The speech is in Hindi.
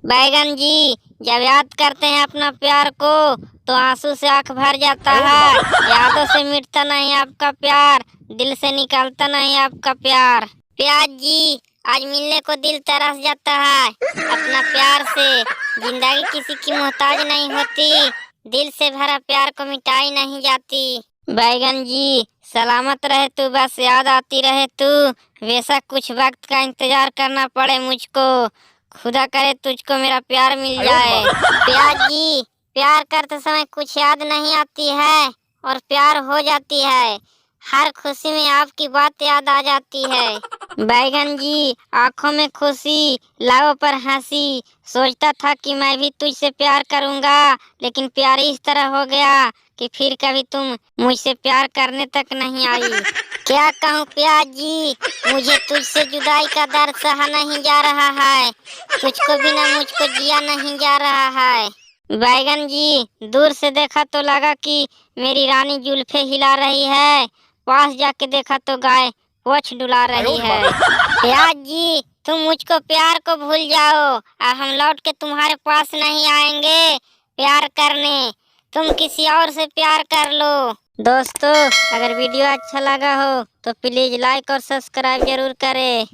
बैगन जी, जब याद करते हैं अपना प्यार को तो आंसू से आंख भर जाता है। यादों से मिटता नहीं आपका प्यार, दिल से निकलता नहीं आपका प्यार। प्याज जी, आज मिलने को दिल तरस जाता है। अपना प्यार से जिंदगी किसी की मोहताज नहीं होती, दिल से भरा प्यार को मिटाई नहीं जाती। बैगन जी, सलामत रहे तू, बस याद आती रहे तू, वैसा कुछ वक्त का इंतजार करना पड़े मुझको, खुदा करे तुझको मेरा प्यार मिल जाए। प्याज जी, प्यार करते समय कुछ याद नहीं आती है और प्यार हो जाती है। हर खुशी में आपकी बात याद आ जाती है। बैगन जी, आंखों में खुशी, लाओ पर हंसी, सोचता था कि मैं भी तुझसे प्यार करूंगा, लेकिन प्यार इस तरह हो गया कि फिर कभी तुम मुझसे प्यार करने तक नहीं आई। क्या कहूँ प्याज जी, मुझे तुझसे जुदाई का दर्द सहा नहीं जा रहा है, तुझको बिना मुझको जिया नहीं जा रहा है। बैगन जी, दूर से देखा तो लगा कि मेरी रानी जुल्फे हिला रही है, पास जाके देखा तो गाय पोछ डुला रही है। प्याज जी, तुम मुझको प्यार को भूल जाओ, अब हम लौट के तुम्हारे पास नहीं आएंगे प्यार करने, तुम किसी और से प्यार कर लो। दोस्तों, अगर वीडियो अच्छा लगा हो तो प्लीज लाइक और सब्सक्राइब जरूर करें।